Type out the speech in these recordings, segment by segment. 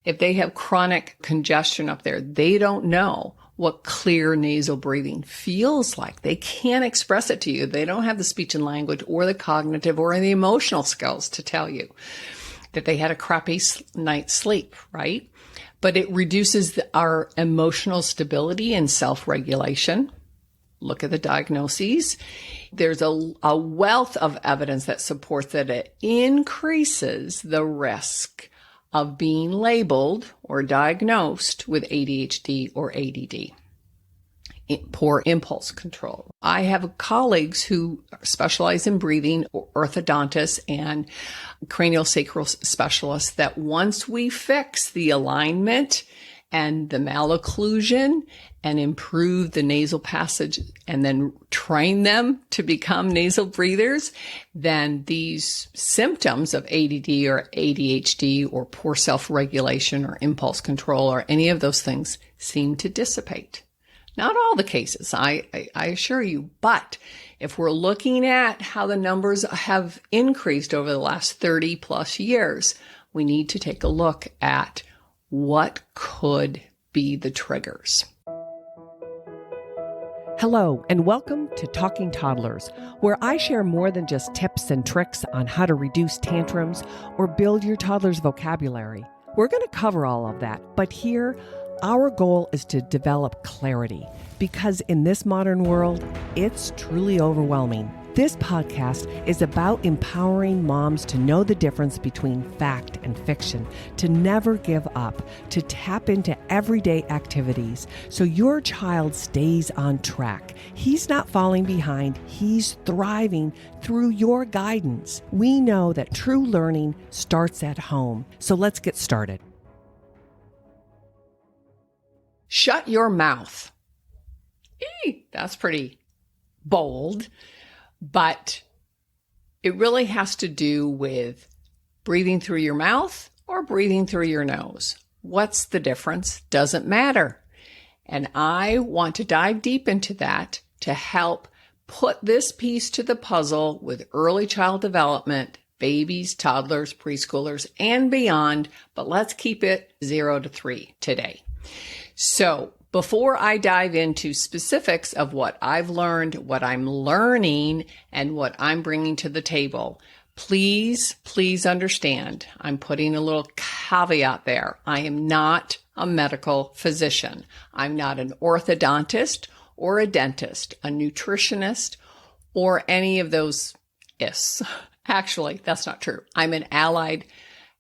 If they have chronic congestion up there, they don't know what clear nasal breathing feels like. They can't express it to you. They don't have the speech and language or the cognitive or the emotional skills to tell you that they had a crappy night's sleep, right? But it reduces our emotional stability and self-regulation. Look at the diagnoses. There's a wealth of evidence that supports that it increases the risk of being labeled or diagnosed with ADHD or ADD. Poor impulse control. I have colleagues who specialize in breathing, orthodontists and craniosacral specialists, that once we fix the alignment and the malocclusion and improve the nasal passage and then train them to become nasal breathers, then these symptoms of ADD or ADHD or poor self-regulation or impulse control or any of those things seem to dissipate. Not all the cases, I assure you, but if we're looking at how the numbers have increased over the last 30 plus years, we need to take a look at what could be the triggers. Hello, and welcome to Talking Toddlers, where I share more than just tips and tricks on how to reduce tantrums or build your toddler's vocabulary. We're going to cover all of that, but here, our goal is to develop clarity, because in this modern world, it's truly overwhelming. This podcast is about empowering moms to know the difference between fact and fiction, to never give up, to tap into everyday activities so your child stays on track. He's not falling behind, he's thriving through your guidance. We know that true learning starts at home, so let's get started. Shut your mouth. That's pretty bold. But it really has to do with breathing through your mouth or breathing through your nose. What's the difference? Doesn't matter. And I want to dive deep into that to help put this piece to the puzzle with early child development, babies, toddlers, preschoolers, and beyond. But let's keep it 0 to 3 today. So before I dive into specifics of what I've learned, what I'm learning, and what I'm bringing to the table, please understand, I'm putting a little caveat there. I am not a medical physician. I'm not an orthodontist or a dentist, a nutritionist, or any of those ists. Actually, that's not true. I'm an allied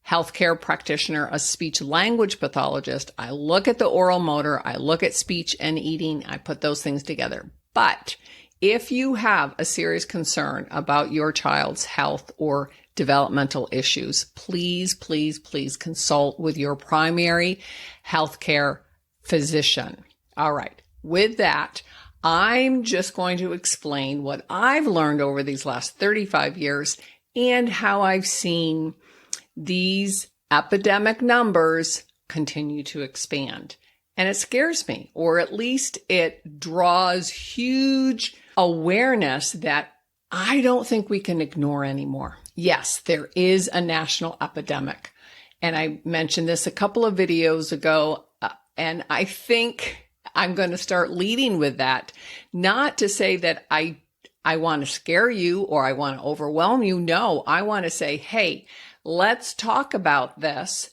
healthcare practitioner, a speech language pathologist. I look at the oral motor, I look at speech and eating, I put those things together. But if you have a serious concern about your child's health or developmental issues, please consult with your primary healthcare physician. All right. With that, I'm just going to explain what I've learned over these last 35 years and how I've seen these epidemic numbers continue to expand. And it scares me, or at least it draws huge awareness that I don't think we can ignore anymore. Yes, there is a national epidemic. And I mentioned this a couple of videos ago, and I think I'm going to start leading with that. Not to say that I want to scare you or I want to overwhelm you. No, I want to say, hey, let's talk about this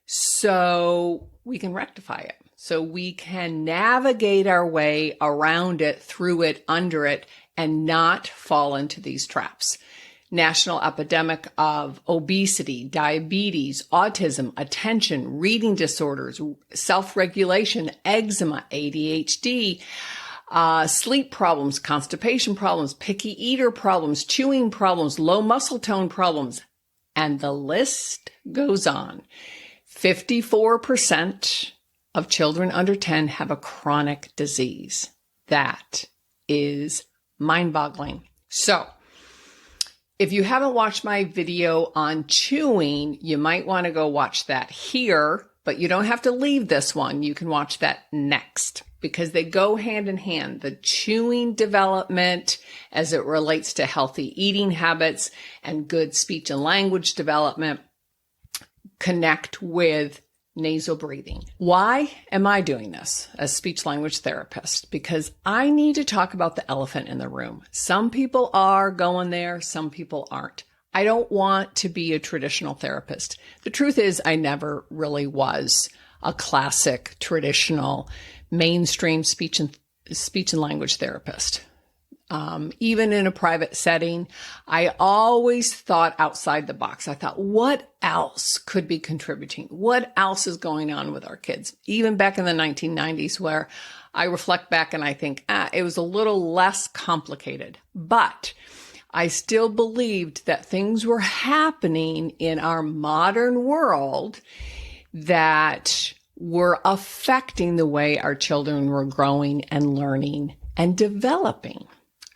so we can rectify it, so we can navigate our way around it, through it, under it, and not fall into these traps. National epidemic of obesity, diabetes, autism, attention, reading disorders, self-regulation, eczema, ADHD, sleep problems, constipation problems, picky eater problems, chewing problems, low muscle tone problems. And the list goes on. 54% of children under 10 have a chronic disease. That is mind-boggling. So, if you haven't watched my video on chewing, you might want to go watch that here, but you don't have to leave this one. You can watch that next, because they go hand in hand. The chewing development as it relates to healthy eating habits and good speech and language development connect with nasal breathing. Why am I doing this as speech language therapist? Because I need to talk about the elephant in the room. Some people are going there, some people aren't. I don't want to be a traditional therapist. The truth is, I never really was a classic, traditional, mainstream speech and language therapist. Even in a private setting, I always thought outside the box. I thought, what else could be contributing? What else is going on with our kids? Even back in the 1990s, where I reflect back and I think, it was a little less complicated. But I still believed that things were happening in our modern world that were affecting the way our children were growing and learning and developing.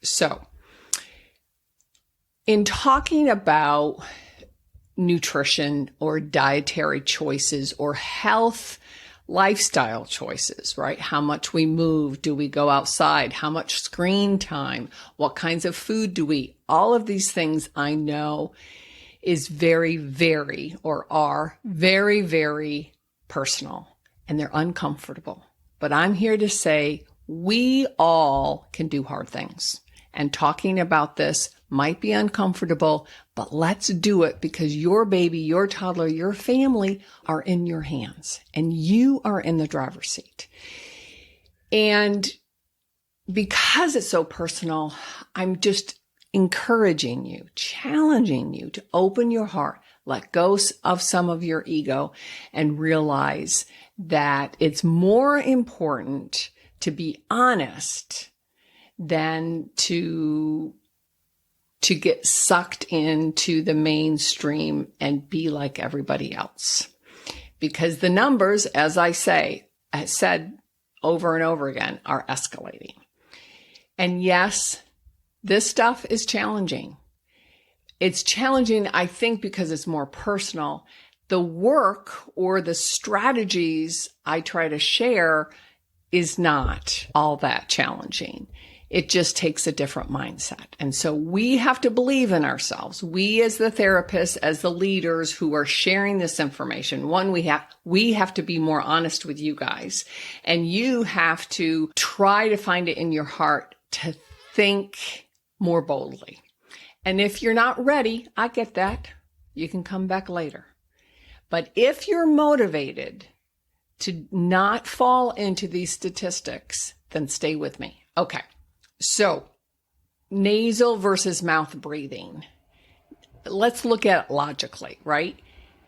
So, in talking about nutrition or dietary choices or health lifestyle choices, right? How much we move, do we go outside? How much screen time? What kinds of food do we eat? All of these things I know is very, very, or are very, very personal, and they're uncomfortable. But I'm here to say we all can do hard things. And talking about this might be uncomfortable, but let's do it because your baby, your toddler, your family are in your hands and you are in the driver's seat. And because it's so personal, I'm just encouraging you, challenging you to open your heart, let go of some of your ego, and realize that it's more important to be honest than to get sucked into the mainstream and be like everybody else. Because the numbers, as I said over and over again, are escalating. And yes, this stuff is challenging. It's challenging, I think, because it's more personal. The work or the strategies I try to share is not all that challenging. It just takes a different mindset. And so we have to believe in ourselves. We as the therapists, as the leaders who are sharing this information, we have to be more honest with you guys. And you have to try to find it in your heart to think more boldly. And if you're not ready, I get that. You can come back later. But if you're motivated to not fall into these statistics, then stay with me. Okay. So, nasal versus mouth breathing. Let's look at it logically, right?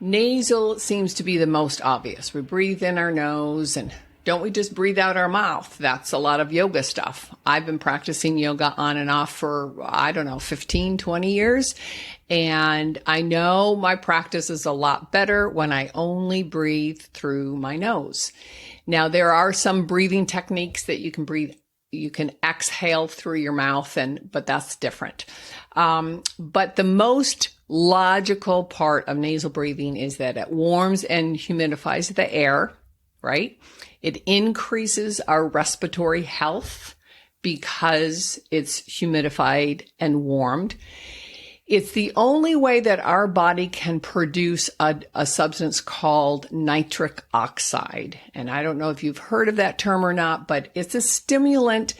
Nasal seems to be the most obvious. We breathe in our nose, and don't we just breathe out our mouth? That's a lot of yoga stuff. I've been practicing yoga on and off for, 15, 20 years. And I know my practice is a lot better when I only breathe through my nose. Now, there are some breathing techniques that you can exhale through your mouth, but that's different. But the most logical part of nasal breathing is that it warms and humidifies the air, right? It increases our respiratory health because it's humidified and warmed. It's the only way that our body can produce a substance called nitric oxide. And I don't know if you've heard of that term or not, but it's a stimulant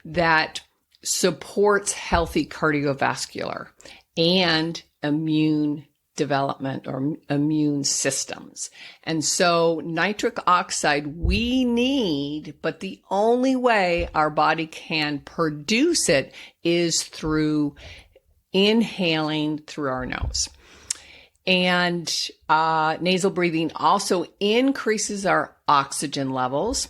that supports healthy cardiovascular and immune development or immune systems. And so nitric oxide we need, but the only way our body can produce it is through inhaling through our nose. And nasal breathing also increases our oxygen levels,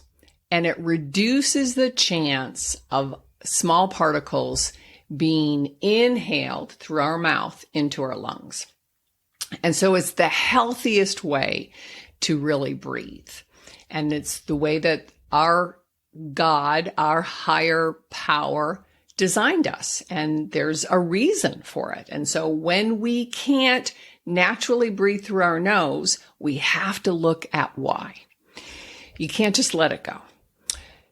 and it reduces the chance of small particles being inhaled through our mouth into our lungs. And so it's the healthiest way to really breathe. And it's the way that our God, our higher power, designed us, and there's a reason for it. And so when we can't naturally breathe through our nose, we have to look at why. You can't just let it go.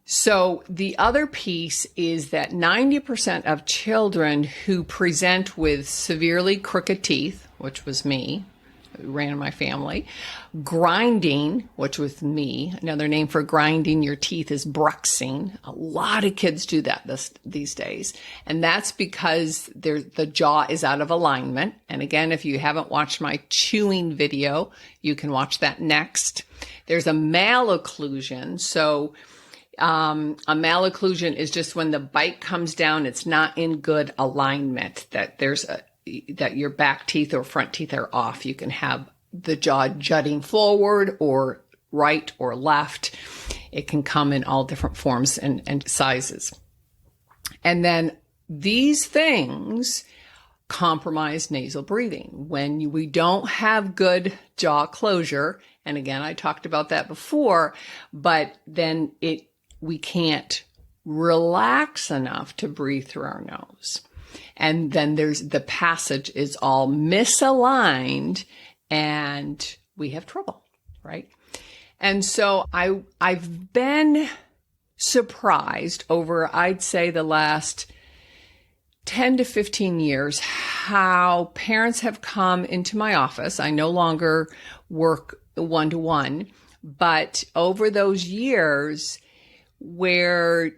So the other piece is that 90% of children who present with severely crooked teeth, which was me, ran in my family. Grinding, which was me. Another name for grinding your teeth is bruxing. A lot of kids do that these days. And that's because the jaw is out of alignment. And again, if you haven't watched my chewing video, you can watch that next. There's a malocclusion. So a malocclusion is just when the bite comes down, it's not in good alignment, that your back teeth or front teeth are off. You can have the jaw jutting forward or right or left. It can come in all different forms and sizes. And then these things compromise nasal breathing. When we don't have good jaw closure, and again, I talked about that before, but then we can't relax enough to breathe through our nose. And then the passage is all misaligned and we have trouble, right? And so I've been surprised over, I'd say, the last 10 to 15 years, how parents have come into my office. I no longer work one-to-one, but over those years where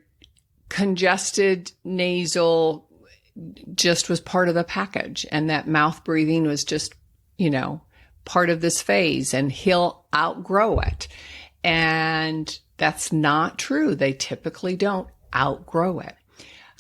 congested nasal just was part of the package and that mouth breathing was just, part of this phase and he'll outgrow it. And that's not true. They typically don't outgrow it.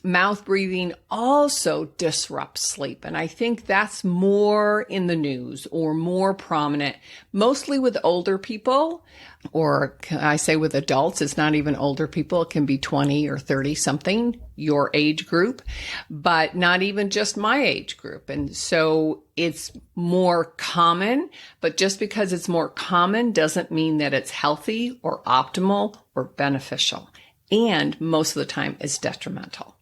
Mouth breathing also disrupts sleep. And I think that's more in the news or more prominent, mostly with older people, or I say with adults. It's not even older people. It can be 20 or 30 something, your age group, but not even just my age group. And so it's more common, but just because it's more common doesn't mean that it's healthy or optimal or beneficial. And most of the time it's detrimental.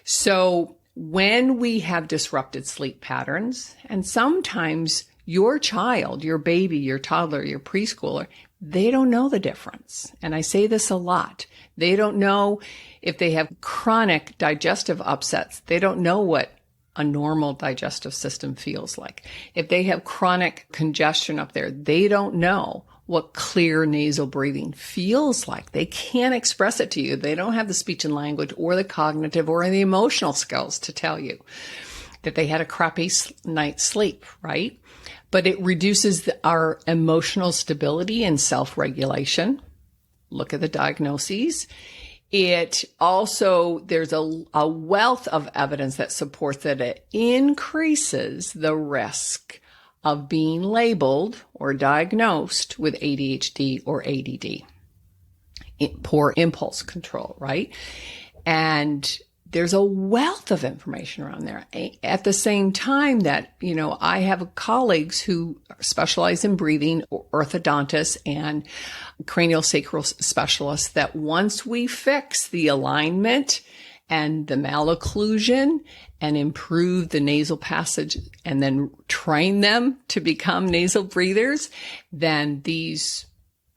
So when we have disrupted sleep patterns, and sometimes your child, your baby, your toddler, your preschooler, they don't know the difference. And I say this a lot. They don't know if they have chronic digestive upsets. They don't know what a normal digestive system feels like. If they have chronic congestion up there, they don't know what clear nasal breathing feels like. They can't express it to you. They don't have the speech and language or the cognitive or the emotional skills to tell you that they had a crappy night's sleep, right? But it reduces our emotional stability and self-regulation. Look at the diagnoses. It also, there's a wealth of evidence that supports that it increases the risk of being labeled or diagnosed with ADHD or ADD, poor impulse control, right? And there's a wealth of information around there. At the same time that, I have colleagues who specialize in breathing, orthodontists and craniosacral specialists, that once we fix the alignment and the malocclusion and improve the nasal passage and then train them to become nasal breathers, then these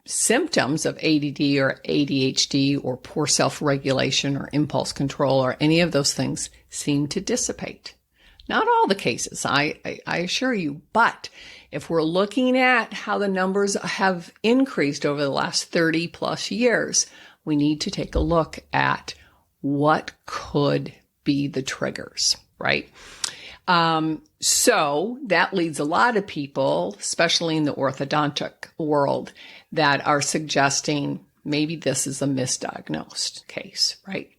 symptoms of ADD or ADHD or poor self-regulation or impulse control or any of those things seem to dissipate. Not all the cases, I assure you, but if we're looking at how the numbers have increased over the last 30 plus years, we need to take a look at what could be the triggers, right? So that leads a lot of people, especially in the orthodontic world, that are suggesting maybe this is a misdiagnosed case, right?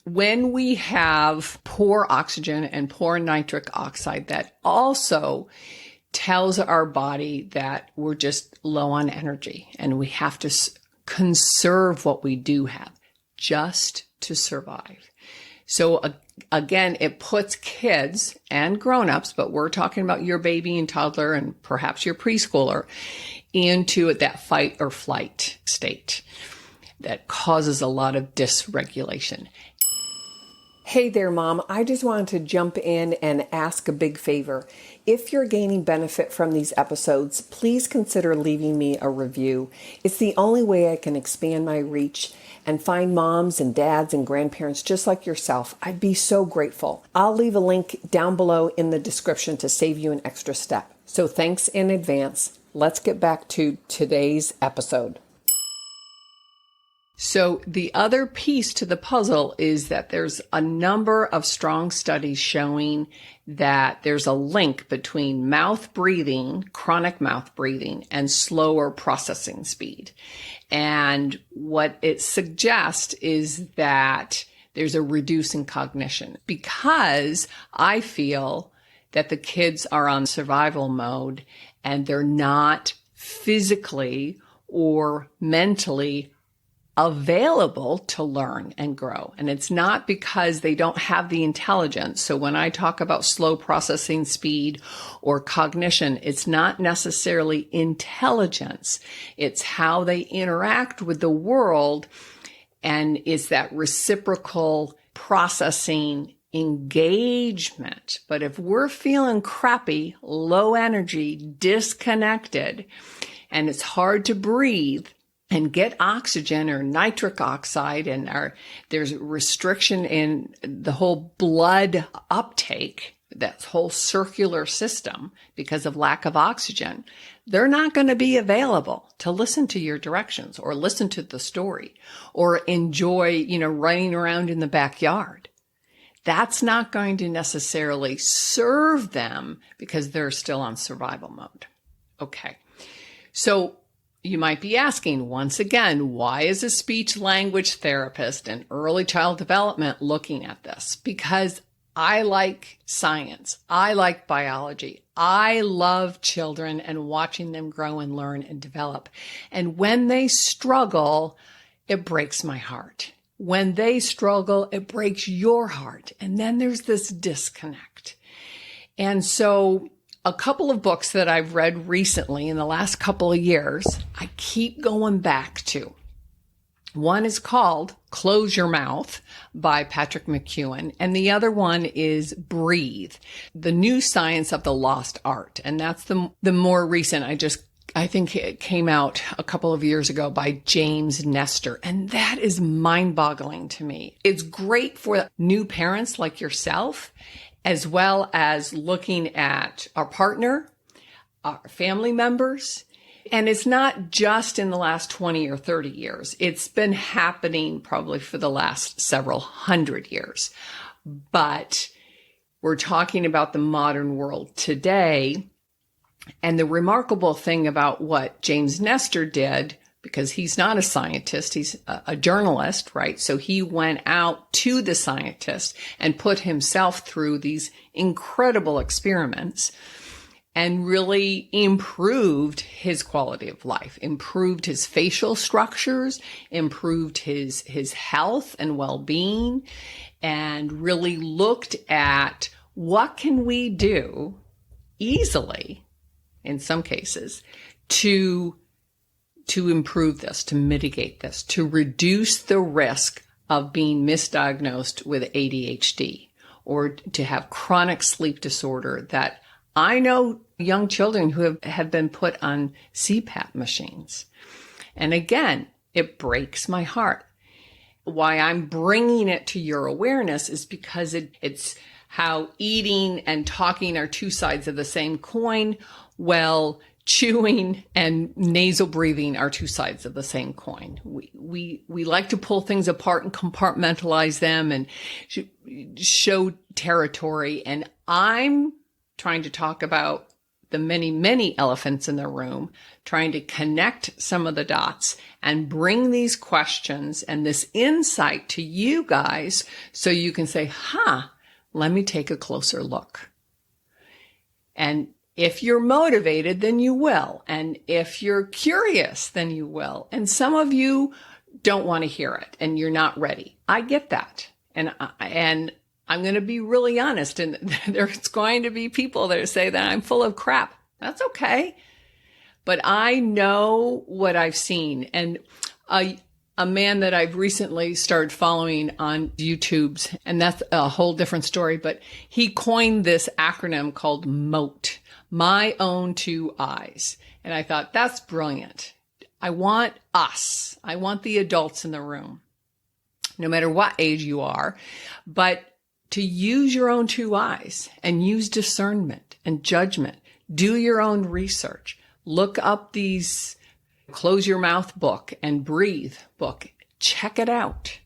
When we have poor oxygen and poor nitric oxide, that also tells our body that we're just low on energy and we have to conserve what we do have just to survive. So again, it puts kids and grown-ups, but we're talking about your baby and toddler and perhaps your preschooler, into that fight or flight state that causes a lot of dysregulation. Hey there, Mom. I just wanted to jump in and ask a big favor. If you're gaining benefit from these episodes, please consider leaving me a review. It's the only way I can expand my reach and find moms and dads and grandparents just like yourself. I'd be so grateful. I'll leave a link down below in the description to save you an extra step. So thanks in advance. Let's get back to today's episode. So the other piece to the puzzle is that there's a number of strong studies showing that there's a link between mouth breathing, chronic mouth breathing, and slower processing speed. And what it suggests is that there's a reduce in cognition, because I feel that the kids are on survival mode and they're not physically or mentally available to learn and grow. And it's not because they don't have the intelligence. So when I talk about slow processing speed or cognition, it's not necessarily intelligence. It's how they interact with the world, and it's that reciprocal processing engagement. But if we're feeling crappy, low energy, disconnected, and it's hard to breathe and get oxygen or nitric oxide, and there's restriction in the whole blood uptake, that whole circular system, because of lack of oxygen, they're not going to be available to listen to your directions or listen to the story or enjoy, running around in the backyard. That's not going to necessarily serve them because they're still on survival mode. Okay. So you might be asking, once again, why is a speech language therapist and early child development looking at this? Because I like science. I like biology. I love children and watching them grow and learn and develop. And when they struggle, it breaks my heart. When they struggle, it breaks your heart. And then there's this disconnect. And so a couple of books that I've read recently in the last couple of years, I keep going back to. One is called Close Your Mouth by Patrick McEwen, and the other one is Breathe, The New Science of the Lost Art. And that's the more recent. I think it came out a couple of years ago by James Nestor, and that is mind-boggling to me. It's great for new parents like yourself, as well as looking at our partner, our family members. And it's not just in the last 20 or 30 years. It's been happening probably for the last several hundred years. But we're talking about the modern world today. And the remarkable thing about what James Nestor did, because he's not a scientist, he's a journalist, right? So he went out to the scientists and put himself through these incredible experiments and really improved his quality of life, improved his facial structures, improved his health and well-being, and really looked at what can we do easily, in some cases, to improve this, to mitigate this, to reduce the risk of being misdiagnosed with ADHD or to have chronic sleep disorder that I know young children who have been put on CPAP machines. And again, it breaks my heart. Why I'm bringing it to your awareness is because it's how eating and talking are two sides of the same coin. Well, chewing and nasal breathing are two sides of the same coin. We like to pull things apart and compartmentalize them and show territory. And I'm trying to talk about the many, many elephants in the room, trying to connect some of the dots and bring these questions and this insight to you guys so you can say, let me take a closer look. And if you're motivated, then you will. And if you're curious, then you will. And some of you don't want to hear it and you're not ready. I get that. And I'm going to be really honest. And there's going to be people that say that I'm full of crap. That's okay. But I know what I've seen. And a a man that I've recently started following on YouTube's, and that's a whole different story, but he coined this acronym called MOAT, my own two eyes. And I thought, that's brilliant. I want the adults in the room, no matter what age you are, but to use your own two eyes and use discernment and judgment. Do your own research. Look up these Close Your Mouth book and Breathe book. Check it out.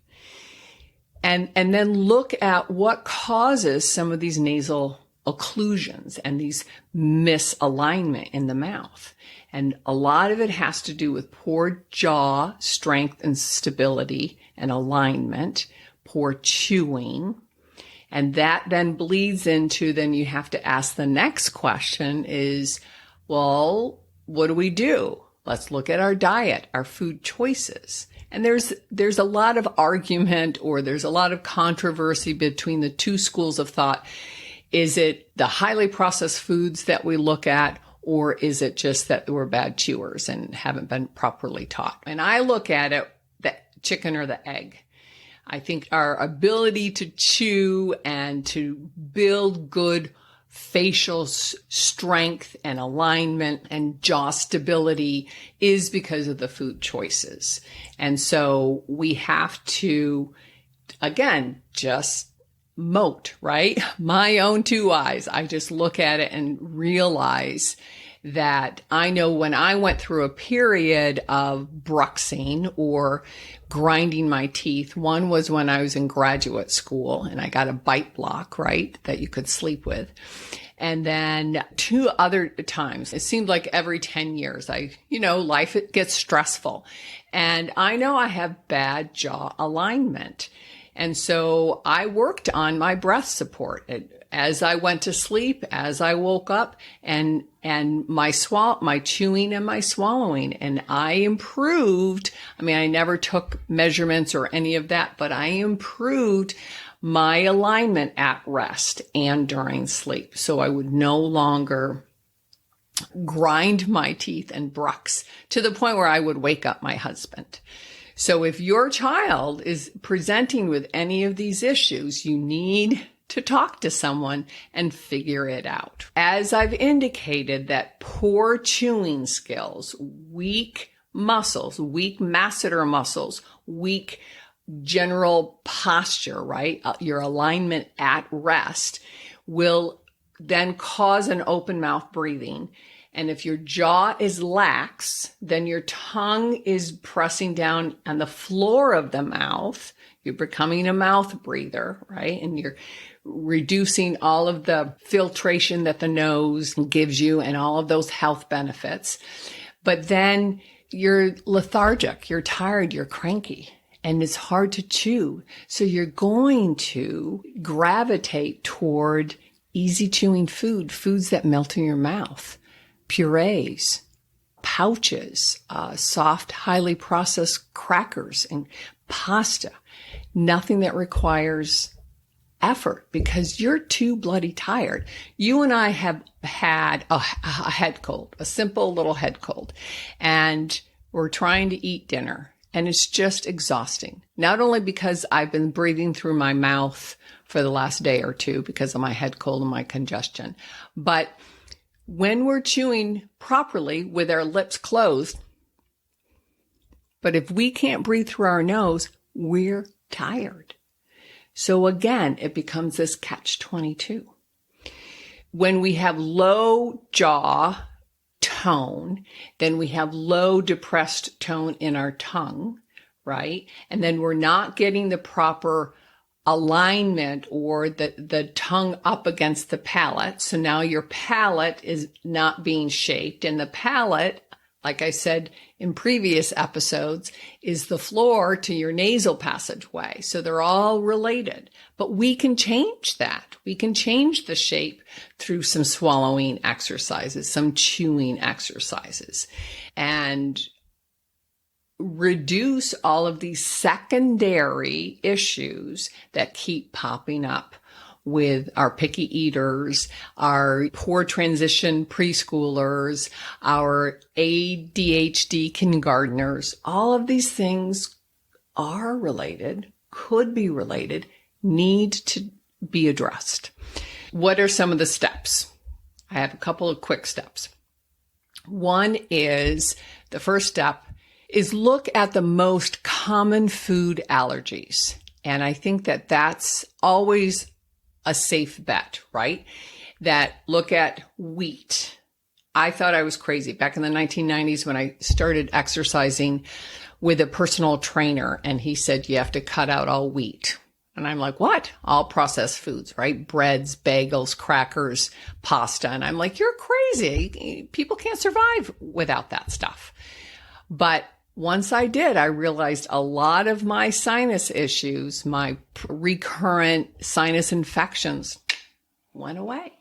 And then look at what causes some of these nasal occlusions and these misalignment in the mouth. And a lot of it has to do with poor jaw strength and stability and alignment, poor chewing. And that then bleeds into, then you have to ask the next question is, well, what do? Let's look at our diet, our food choices. And there's a lot of argument, or there's a lot of controversy between the two schools of thought. Is it the highly processed foods that we look at, or is it just that we're bad chewers and haven't been properly taught? And I look at it, the chicken or the egg. I think our ability to chew and to build good facial strength and alignment and jaw stability is because of the food choices. And so we have to, again, just moat, right? My own two eyes. I just look at it and realize that I know when I went through a period of bruxing or grinding my teeth, one was when I was in graduate school and I got a bite block, right, that you could sleep with. And then two other times, it seemed like every 10 years, life it gets stressful. And I know I have bad jaw alignment. And so I worked on my breath support as I went to sleep, as I woke up, and my chewing and my swallowing. And I improved. I mean, I never took measurements or any of that, but I improved my alignment at rest and during sleep. So I would no longer grind my teeth and brux to the point where I would wake up my husband. So if your child is presenting with any of these issues, you need to talk to someone and figure it out. As I've indicated, that poor chewing skills, weak muscles, weak masseter muscles, weak general posture, right? Your alignment at rest will then cause an open mouth breathing. And if your jaw is lax, then your tongue is pressing down on the floor of the mouth. You're becoming a mouth breather, right? And you're reducing all of the filtration that the nose gives you and all of those health benefits. But then you're lethargic, you're tired, you're cranky, and it's hard to chew. So you're going to gravitate toward easy chewing foods that melt in your mouth. Purees, pouches, soft, highly processed crackers and pasta. Nothing that requires effort because you're too bloody tired. You and I have had a head cold, a simple little head cold, and we're trying to eat dinner, and it's just exhausting. Not only because I've been breathing through my mouth for the last day or two because of my head cold and my congestion, but when we're chewing properly with our lips closed, but if we can't breathe through our nose, we're tired. So again, it becomes this catch-22. When we have low jaw tone, then we have low depressed tone in our tongue, right? And then we're not getting the proper alignment or the tongue up against the palate. So now your palate is not being shaped, and the palate, like I said in previous episodes, is the floor to your nasal passageway. So they're all related, but we can change that. We can change the shape through some swallowing exercises, some chewing exercises, and reduce all of these secondary issues that keep popping up with our picky eaters, our poor transition preschoolers, our ADHD kindergartners. All of these things are related, could be related, need to be addressed. What are some of the steps? I have a couple of quick steps. One is, the first step is look at the most common food allergies. And I think that that's always a safe bet, right? That look at wheat. I thought I was crazy back in the 1990s when I started exercising with a personal trainer, and he said, you have to cut out all wheat. And I'm like, what? All processed foods, right? Breads, bagels, crackers, pasta. And I'm like, you're crazy. People can't survive without that stuff. But once I did, I realized a lot of my sinus issues, my recurrent sinus infections went away,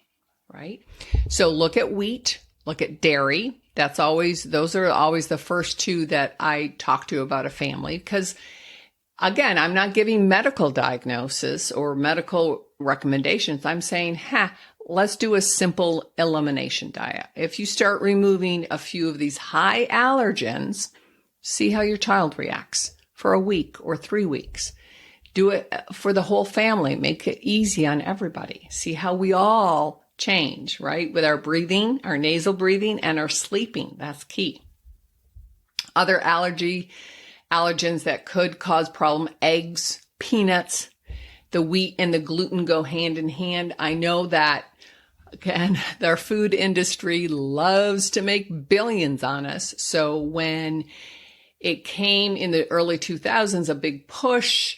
right? So look at wheat, look at dairy. Those are always the first two that I talk to about a family, because again, I'm not giving medical diagnosis or medical recommendations. I'm saying, let's do a simple elimination diet. If you start removing a few of these high allergens, see how your child reacts for a week or 3 weeks. Do it for the whole family. Make it easy on everybody. See how we all change, right? With our breathing, our nasal breathing, and our sleeping. That's key. Other allergens that could cause problem: eggs, peanuts. The wheat and the gluten go hand in hand. I know that, again, our food industry loves to make billions on us. So when it came in the early 2000s, a big push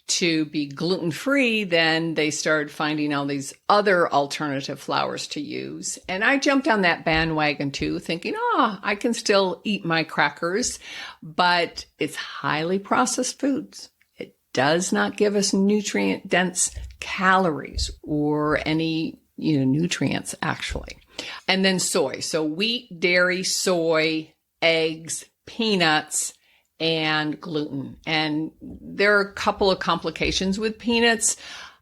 to be gluten-free, then they started finding all these other alternative flours to use. And I jumped on that bandwagon too, thinking, I can still eat my crackers, but it's highly processed foods. It does not give us nutrient-dense calories or any, nutrients actually. And then soy. So wheat, dairy, soy, eggs, peanuts, and gluten. And there are a couple of complications with peanuts,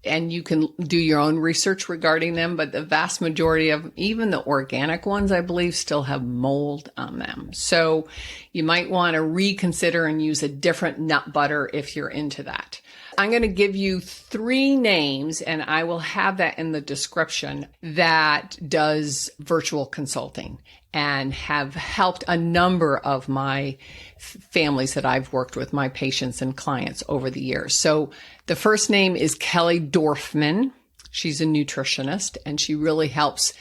and you can do your own research regarding them, but the vast majority of even the organic ones, I believe, still have mold on them. So you might want to reconsider and use a different nut butter if you're into that. I'm going to give you 3 names, and I will have that in the description, that does virtual consulting and have helped a number of my families that I've worked with, my patients and clients over the years. So the first name is Kelly Dorfman. She's a nutritionist, and she really helps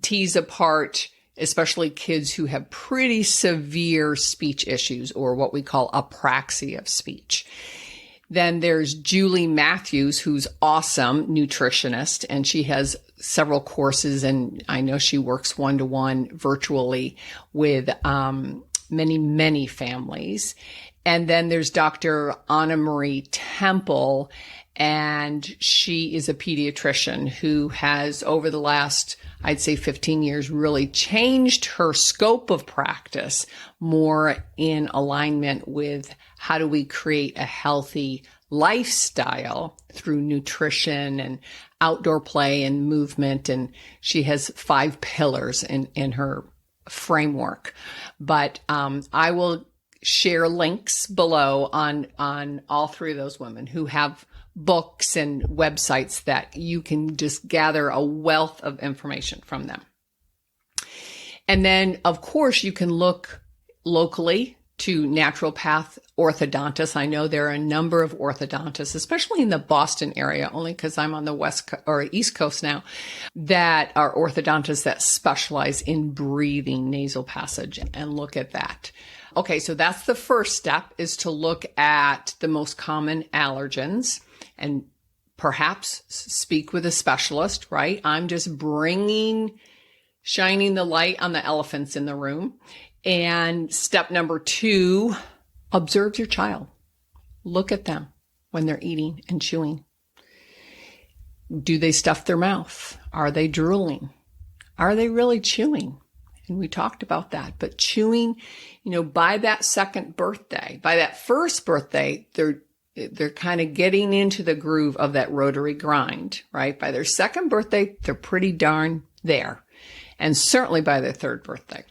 tease apart especially kids who have pretty severe speech issues, or what we call apraxia of speech. Then there's Julie Matthews, who's awesome nutritionist, and she has several courses, and I know she works one-to-one virtually with many families. And then there's Dr. Anna Marie Temple, and she is a pediatrician who has, over the last, I'd say 15 years, really changed her scope of practice more in alignment with how do we create a healthy lifestyle through nutrition and outdoor play and movement. And she has 5 pillars in her framework. But I will share links below on all 3 of those women who have books and websites that you can just gather a wealth of information from them. And then, of course, you can look locally to naturopath orthodontists. I know there are a number of orthodontists, especially in the Boston area, only because I'm on the East Coast now, that are orthodontists that specialize in breathing, nasal passage, and look at that. Okay, so that's the first step, is to look at the most common allergens and perhaps speak with a specialist, right? I'm just shining the light on the elephants in the room. And step number 2, observe your child. Look at them when they're eating and chewing. Do they stuff their mouth? Are they drooling? Are they really chewing? And we talked about that. But chewing, by that second birthday, by that first birthday, they're kind of getting into the groove of that rotary grind, right? By their second birthday, they're pretty darn there. And certainly by their third birthday.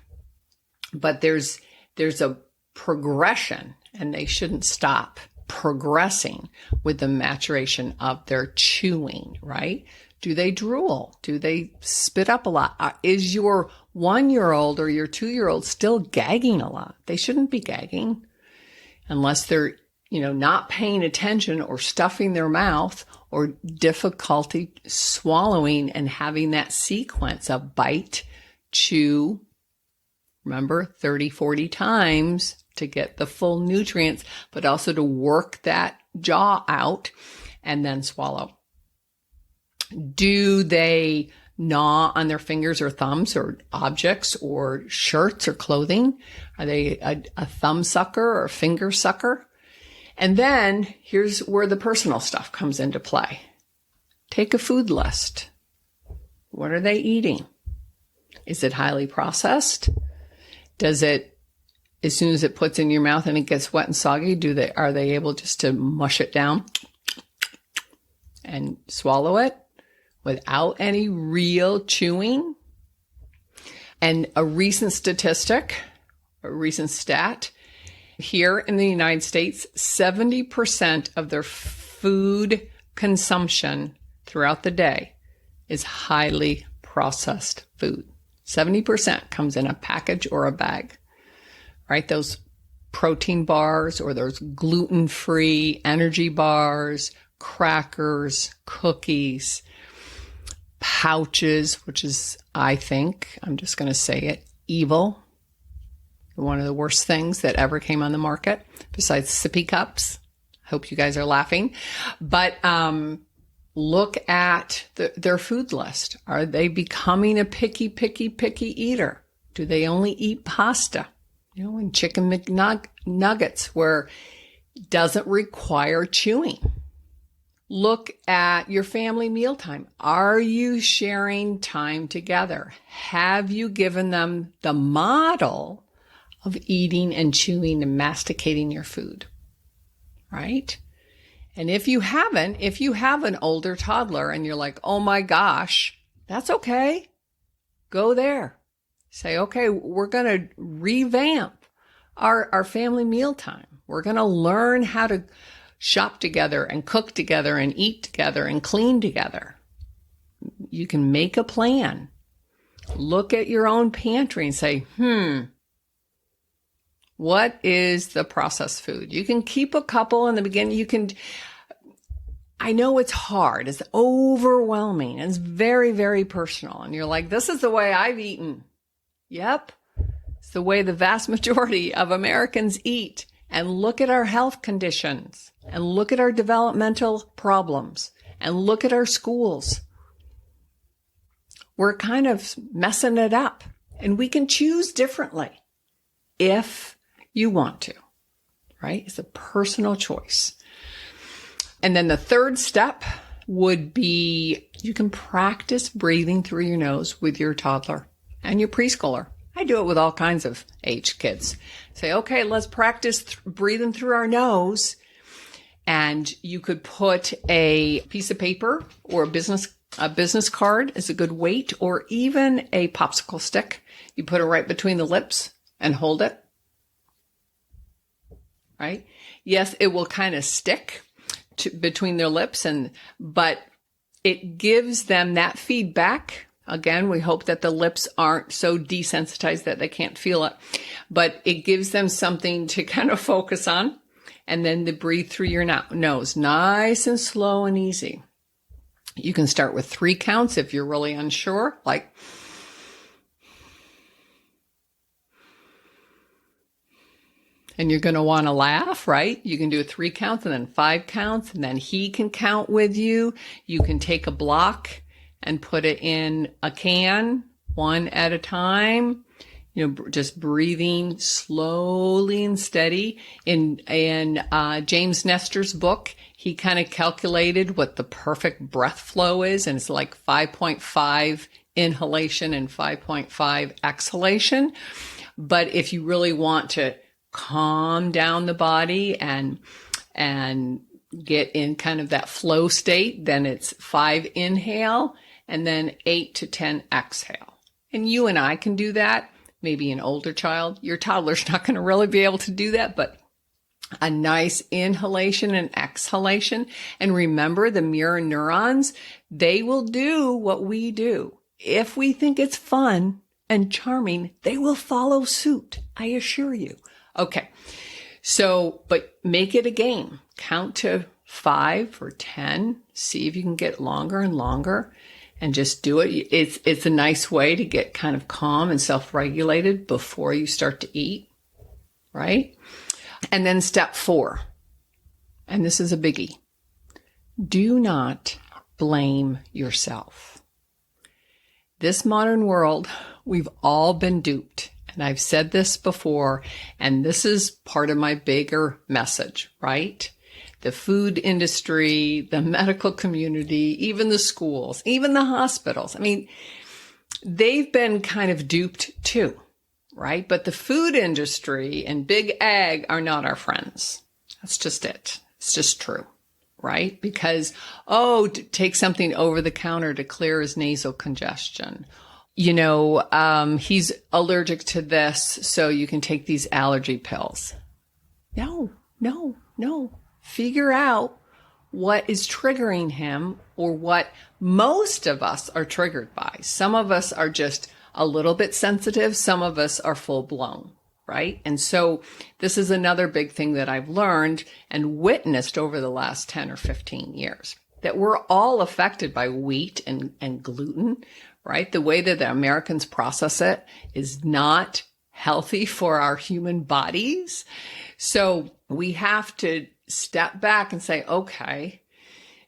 But there's a progression, and they shouldn't stop progressing with the maturation of their chewing, right? Do they drool? Do they spit up a lot? Is your 1-year-old or your 2-year-old still gagging a lot? They shouldn't be gagging unless they're, not paying attention or stuffing their mouth or difficulty swallowing and having that sequence of bite, chew, remember 30, 40 times to get the full nutrients, but also to work that jaw out and then swallow. Do they gnaw on their fingers or thumbs or objects or shirts or clothing? Are they a thumb sucker or a finger sucker? And then here's where the personal stuff comes into play. Take a food list. What are they eating? Is it highly processed? Does it, as soon as it puts in your mouth and it gets wet and soggy, are they able just to mush it down and swallow it without any real chewing? And a recent stat, here in the United States, 70% of their food consumption throughout the day is highly processed food. 70% comes in a package or a bag, right? Those protein bars or those gluten-free energy bars, crackers, cookies, pouches, which is, I think, I'm just going to say it, evil. One of the worst things that ever came on the market, besides sippy cups. Hope you guys are laughing. But look at their food list. Are they becoming a picky eater? Do they only eat pasta? And chicken McNuggets, where it doesn't require chewing. Look at your family mealtime. Are you sharing time together? Have you given them the model of eating and chewing and masticating your food, right? And if you have an older toddler and you're like, oh my gosh, that's okay. Go there. Say, okay, we're going to revamp our family mealtime. We're going to learn how to shop together and cook together and eat together and clean together. You can make a plan. Look at your own pantry and say, what is the processed food? You can keep a couple in the beginning. I know it's hard. It's overwhelming. It's very, very personal. And you're like, this is the way I've eaten. Yep. It's the way the vast majority of Americans eat. And look at our health conditions and look at our developmental problems and look at our schools. We're kind of messing it up, and we can choose differently if you want to, right? It's a personal choice. And then the third step would be you can practice breathing through your nose with your toddler and your preschooler. I do it with all kinds of age kids. Say, okay, let's practice breathing through our nose. And you could put a piece of paper or a business card as a good weight, or even a popsicle stick. You put it right between the lips and hold it. Right? Yes, it will kind of stick between their lips, but it gives them that feedback. Again, we hope that the lips aren't so desensitized that they can't feel it, but it gives them something to kind of focus on. And then to breathe through your nose, nice and slow and easy. You can start with 3 counts if you're really unsure, like, and you're going to want to laugh, right? You can do 3 counts and then 5 counts, and then he can count with you. You can take a block and put it in a can, one at a time, just breathing slowly and steady. In James Nestor's book, he kind of calculated what the perfect breath flow is, and it's like 5.5 inhalation and 5.5 exhalation. But if you really want to calm down the body and get in kind of that flow state, then it's 5 inhale and then 8 to 10 exhale. And you and I can do that. maybe an older child. Your toddler's not going to really be able to do that, but a nice inhalation and exhalation. And remember, the mirror neurons, they will do what we do. If we think it's fun and charming, they will follow suit. I assure you. Okay. So, but make it a game. Count to 5 or 10. See if you can get longer and longer and just do it. It's a nice way to get kind of calm and self-regulated before you start to eat, right? And then step 4, and this is a biggie. Do not blame yourself. This modern world, we've all been duped. And I've said this before, and this is part of my bigger message, right? The food industry, the medical community, even the schools, even the hospitals. I mean, they've been kind of duped too, right? But the food industry and big ag are not our friends. That's just it. It's just true, right? Because, take something over the counter to clear his nasal congestion. He's allergic to this, so you can take these allergy pills. No. Figure out what is triggering him or what most of us are triggered by. Some of us are just a little bit sensitive. Some of us are full blown, right? And so this is another big thing that I've learned and witnessed over the last 10 or 15 years, that we're all affected by wheat and gluten, right? The way that the Americans process it is not healthy for our human bodies. So we have to step back and say, okay,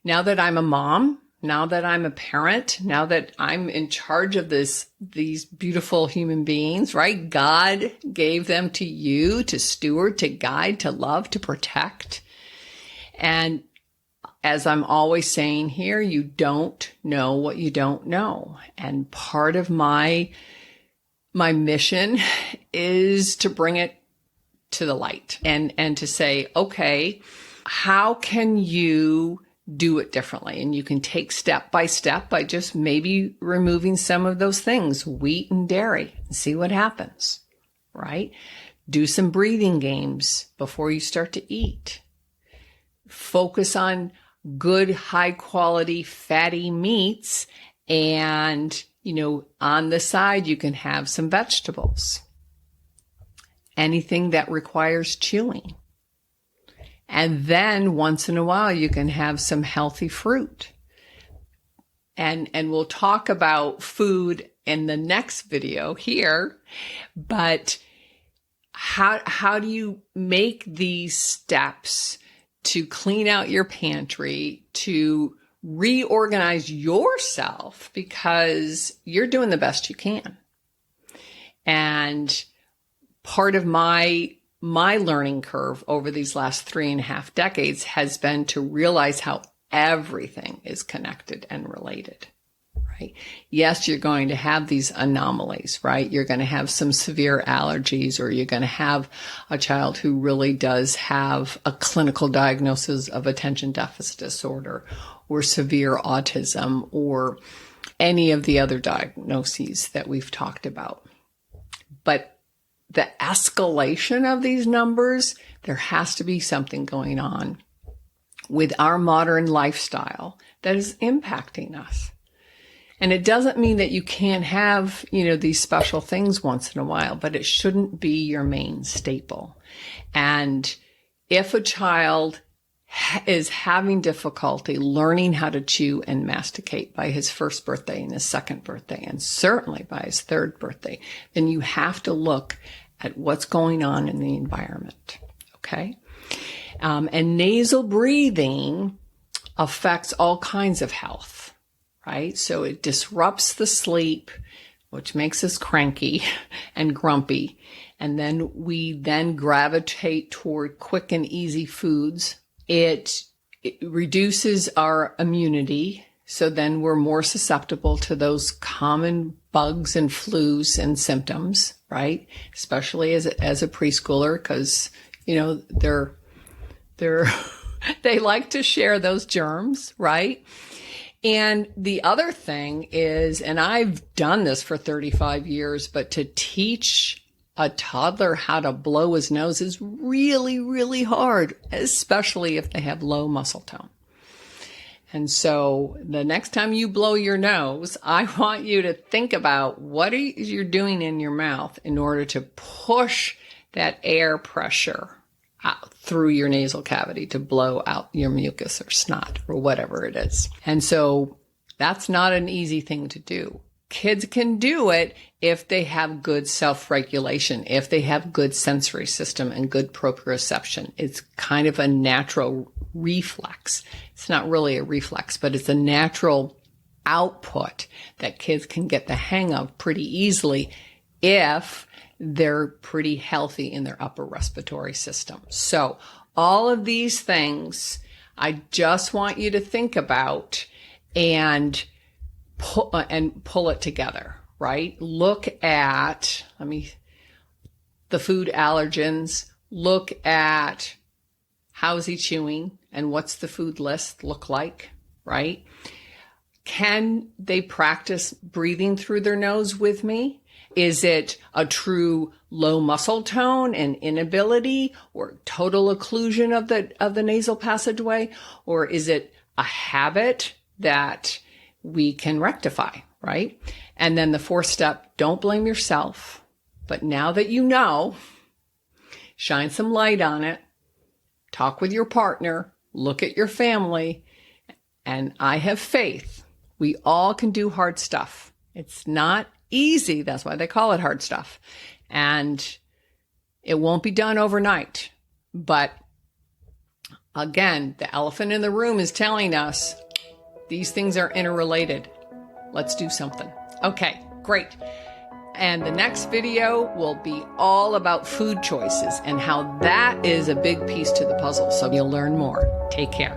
now that I'm a mom, now that I'm a parent, now that I'm in charge of these beautiful human beings, right? God gave them to you to steward, to guide, to love, to protect. And as I'm always saying here, you don't know what you don't know. And part of my mission is to bring it to the light and to say, okay, how can you do it differently? And you can take step by step by just maybe removing some of those things, wheat and dairy, and see what happens, right? Do some breathing games before you start to eat. Focus on good, high quality, fatty meats. And, on the side, you can have some vegetables. Anything that requires chewing. And then once in a while, you can have some healthy fruit. And we'll talk about food in the next video here, but how do you make these steps to clean out your pantry, to reorganize yourself, because you're doing the best you can. And part of my learning curve over these last 3.5 decades has been to realize how everything is connected and related, right? Yes, you're going to have these anomalies, right? You're going to have some severe allergies, or you're going to have a child who really does have a clinical diagnosis of attention deficit disorder or severe autism or any of the other diagnoses that we've talked about. But the escalation of these numbers, there has to be something going on with our modern lifestyle that is impacting us. And it doesn't mean that you can't have, these special things once in a while, but it shouldn't be your main staple. And if a child is having difficulty learning how to chew and masticate by his first birthday and his second birthday, and certainly by his third birthday, then you have to look at what's going on in the environment, okay? And nasal breathing affects all kinds of health, right? So it disrupts the sleep, which makes us cranky and grumpy. And then we gravitate toward quick and easy foods. It reduces our immunity. So then we're more susceptible to those common bugs and flus and symptoms, right? Especially as a preschooler, because, they like to share those germs, right? And the other thing is, and I've done this for 35 years, but to teach a toddler how to blow his nose is really, really hard, especially if they have low muscle tone. And so the next time you blow your nose, I want you to think about what you're doing in your mouth in order to push that air pressure out through your nasal cavity to blow out your mucus or snot or whatever it is. And so that's not an easy thing to do. Kids can do it if they have good self-regulation, if they have good sensory system and good proprioception. It's kind of a natural reflex. It's not really a reflex, but it's a natural output that kids can get the hang of pretty easily if they're pretty healthy in their upper respiratory system. So all of these things I just want you to think about and pull it together, right? Look at, the food allergens, look at how's he chewing and what's the food list look like, right? Can they practice breathing through their nose with me? Is it a true low muscle tone and inability or total occlusion of the nasal passageway? Or is it a habit that we can rectify, right? And then the fourth step, don't blame yourself. But now that you know, shine some light on it, talk with your partner, look at your family, and I have faith. We all can do hard stuff. It's not easy. That's why they call it hard stuff. And it won't be done overnight. But again, the elephant in the room is telling us these things are interrelated. Let's do something. Okay, great. And the next video will be all about food choices and how that is a big piece to the puzzle. So you'll learn more. Take care.